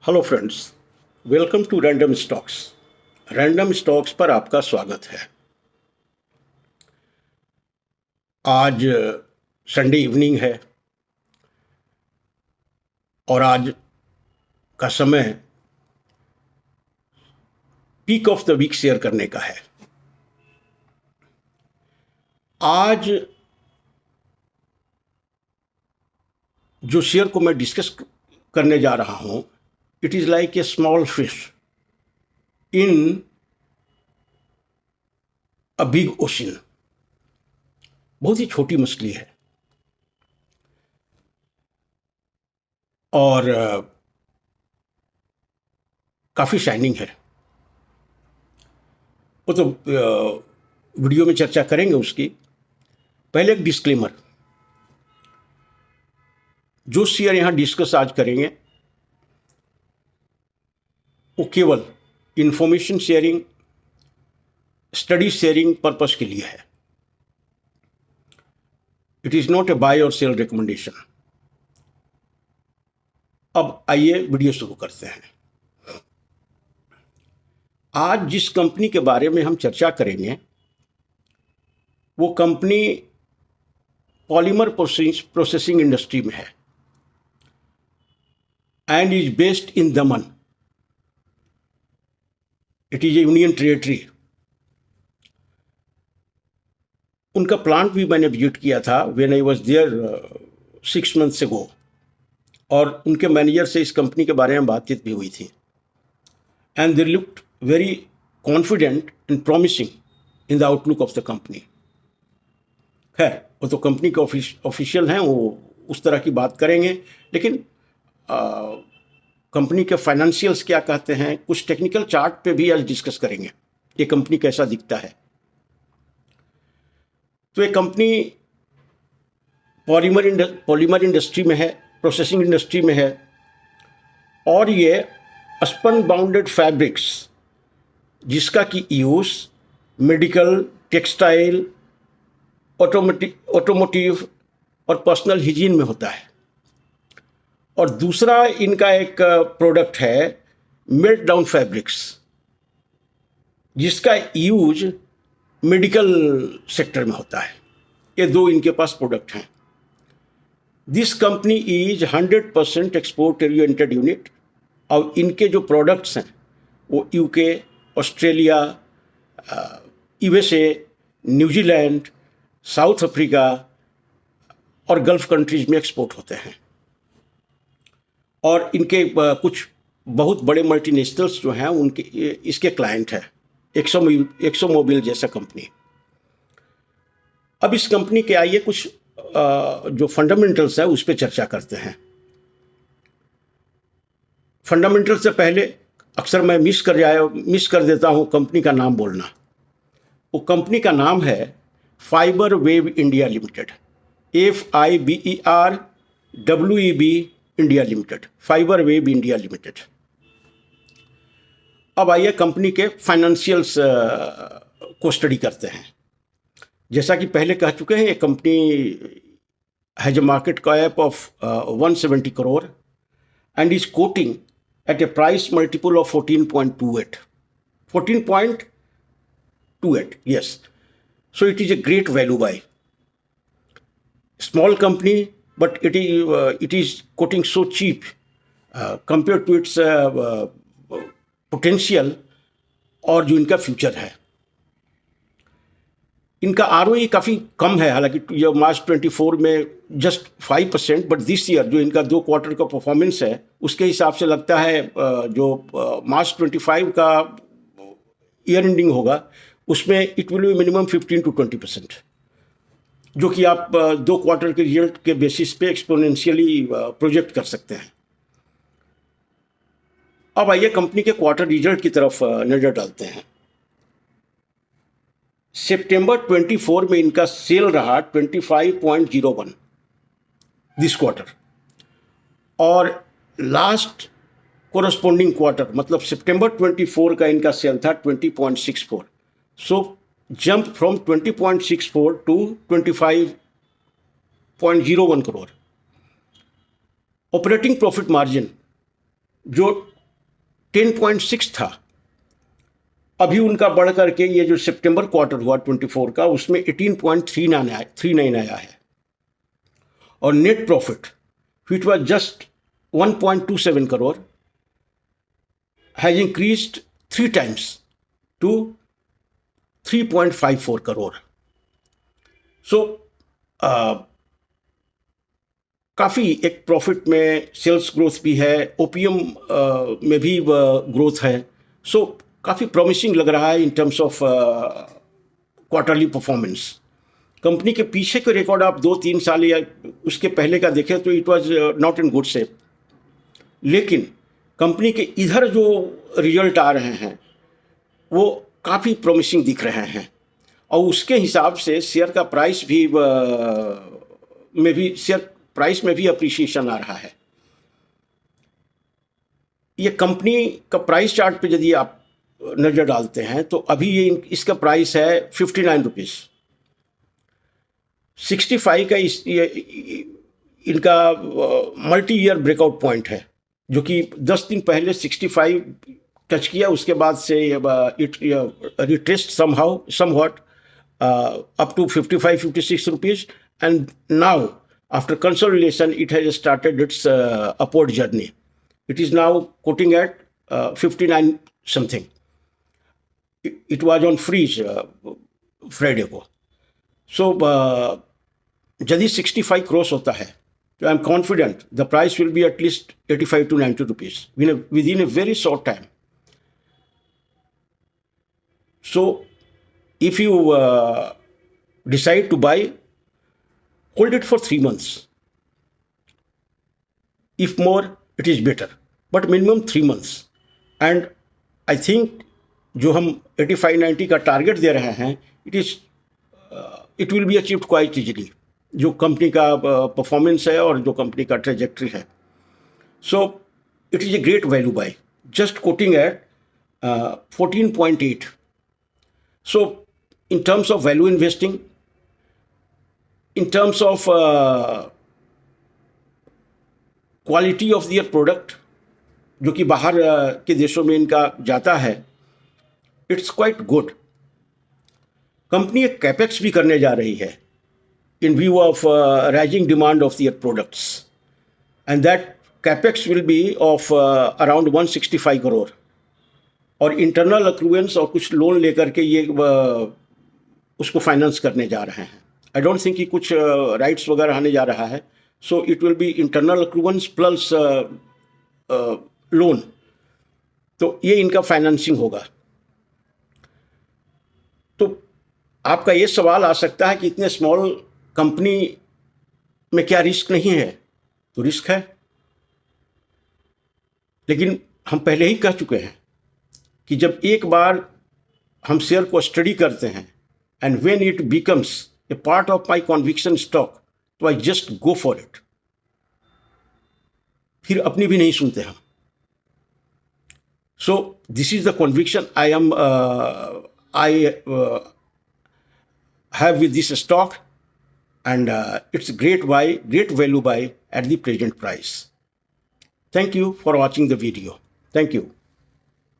Hello friends, welcome to random stocks. Random stocks पर आपका स्वागत है। आज संडे इवनिंग है और आज का समय pick of the week share करने का है। आज जो शेयर को मैं डिस्कस करने जा रहा हूं, it is like a small fish in a big ocean. बहुत ही छोटी मछली है और काफी शाइनिंग है। वो तो वीडियो में चर्चा करेंगे उसकी। पहले एक डिस्क्लेमर, जो शेयर यहां डिस्कस आज करेंगे वो केवल information sharing, study sharing purpose के लिए है। It is not a buy or sell recommendation. अब आइए वीडियो शुरू करते हैं। आज जिस कंपनी के बारे में हम चर्चा करेंगे वो कंपनी पॉलीमर प्रोसेसिंग इंडस्ट्री में है and is based in Daman. It is a union territory. उनका प्लांट भी मैंने विजिट किया था when I was there 6 months ago, और उनके मैनेजर से इस कंपनी के बारे में बातचीत भी हुई थी and they looked very confident and promising in the outlook of the company. खैर, वो तो कंपनी के ऑफिशियल हैं, वो उस तरह की बात करेंगे, लेकिन कंपनी के फाइनेंशियल्स क्या कहते हैं, कुछ टेक्निकल चार्ट पे भी आज डिस्कस करेंगे ये कंपनी कैसा दिखता है। तो ये कंपनी पॉलीमर इंडस्ट्री में है, प्रोसेसिंग इंडस्ट्री में है, और ये स्पन बाउंडेड फैब्रिक्स जिसका कि यूज मेडिकल, टेक्सटाइल, ऑटोमोटिव और पर्सनल हाइजीन में होता है। और दूसरा इनका एक प्रोडक्ट है मेल्ट डाउन फैब्रिक्स जिसका यूज मेडिकल सेक्टर में होता है। ये दो इनके पास प्रोडक्ट हैं। This company is 100% export oriented unit, और इनके जो प्रोडक्ट्स हैं वो UK, Australia, USA, New Zealand, south Africa और गल्फ कंट्रीज में एक्सपोर्ट होते हैं। और इनके कुछ बहुत बड़े मल्टीनेशनल्स जो हैं उनके इसके क्लाइंट हैं, एक्सो मोबिल जैसा कंपनी। अब इस कंपनी के आइए कुछ जो फंडामेंटल्स है उस पर चर्चा करते हैं। फंडामेंटल से पहले अक्सर मैं मिस कर देता हूं कंपनी का नाम बोलना। वो कंपनी का नाम है fibre wave India limited, FIBERWEB India limited, fibre wave India limited. अब आइए कंपनी के फाइनेंशियल्स को स्टडी करते हैं। जैसा कि पहले कह चुके हैं, ये company has a market cap of 170 crore and is coating at a price multiple of 14.28. 14.28, yes. So it is a great value buy. Small company, but it is quoting so cheap compared to its potential और जो इनका future है। इनका ROE काफ़ी कम है, हालांकि ये मार्च 24 में जस्ट 5%, बट दिस ईयर जो इनका 2 क्वार्टर का परफॉर्मेंस है उसके हिसाब से लगता है जो मार्च 25 का ईयर एंडिंग होगा उसमें it will B minimum 15 to 20%, जो कि आप 2 क्वार्टर के रिजल्ट के बेसिस पे एक्सपोनेंशियली प्रोजेक्ट कर सकते हैं। अब आइए कंपनी के क्वार्टर रिजल्ट की तरफ नज़र डालते हैं। सितंबर 24 में इनका सेल रहा 25.01 दिस क्वार्टर, और लास्ट कोरस्पॉन्डिंग क्वार्टर मतलब सितंबर 24 का इनका सेल था 20.64। So jump from 20.64 to 25.01 crore. Operating profit margin जो 10.6 था, अभी उनका बढ़ करके ये जो सितंबर क्वार्टर हुआ 24 का, उसमें 18.39 आया है। और net profit which was just 1.27 crore has increased 3 times to 3.54 crore. So काफ़ी एक प्रॉफिट में सेल्स ग्रोथ भी है, ओपीएम में भी ग्रोथ है। सो काफ़ी प्रॉमिसिंग लग रहा है in terms of quarterly performance. Company के पीछे के रिकॉर्ड आप 2-3 साल या उसके पहले का देखें तो it was not in good shape, लेकिन कंपनी के इधर जो रिजल्ट आ रहे हैं वो काफ़ी प्रॉमिसिंग दिख रहे हैं, और उसके हिसाब से शेयर का प्राइस भी शेयर प्राइस में भी अप्रिसिएशन आ रहा है। ये कंपनी का प्राइस चार्ट पे यदि आप नज़र डालते हैं तो अभी ये इसका प्राइस है 59 रुपीज़। 65 का इनका मल्टी ईयर ब्रेकआउट पॉइंट है, जो कि 10 दिन पहले 65 टच किया, उसके बाद से it retraced somewhat up to 55-56 rupees, and now after consolidation it has started its upward journey. It is now quoting at 59 something. It was on freeze Friday को. So यदि 65 क्रॉस होता है तो I am confident the price will be at least 85 to 90 rupees within a very short time. So if you decide to buy, hold it for 3 months. If more, it is better, but minimum 3 months. And I think जो हम 85-90 का target दे रहे हैं, it will be achieved quite easily, जो company का performance है और जो कंपनी का ट्रेजेक्ट्री है. So it is a great value buy, just quoting at 14.8. So in terms of value investing, in terms of quality of their product, जो कि बाहर के देशों में इनका जाता है, इट्स क्वाइट गुड. कंपनी एक कैपेक्स भी करने जा रही है in view of rising demand of their products, and that capex will be of around 165 crore. और इंटरनल अक्रूएंस और कुछ लोन लेकर के ये उसको फाइनेंस करने जा रहे हैं. आई डोंट थिंक कि कुछ राइट्स वगैरह आने जा रहा है. So it will be internal accruals plus loan, तो ये इनका फाइनेंसिंग होगा. तो आपका ये सवाल आ सकता है कि इतने स्मॉल कंपनी में क्या रिस्क नहीं है? तो रिस्क है, लेकिन हम पहले ही कह चुके हैं कि जब एक बार हम शेयर को स्टडी करते हैं and when it becomes a part of my conviction stock, तो I just go for it. फिर अपनी भी नहीं सुनते हम. So this is the conviction I have with this stock, and it's great value buy at the present price. Thank you for watching the video. Thank you.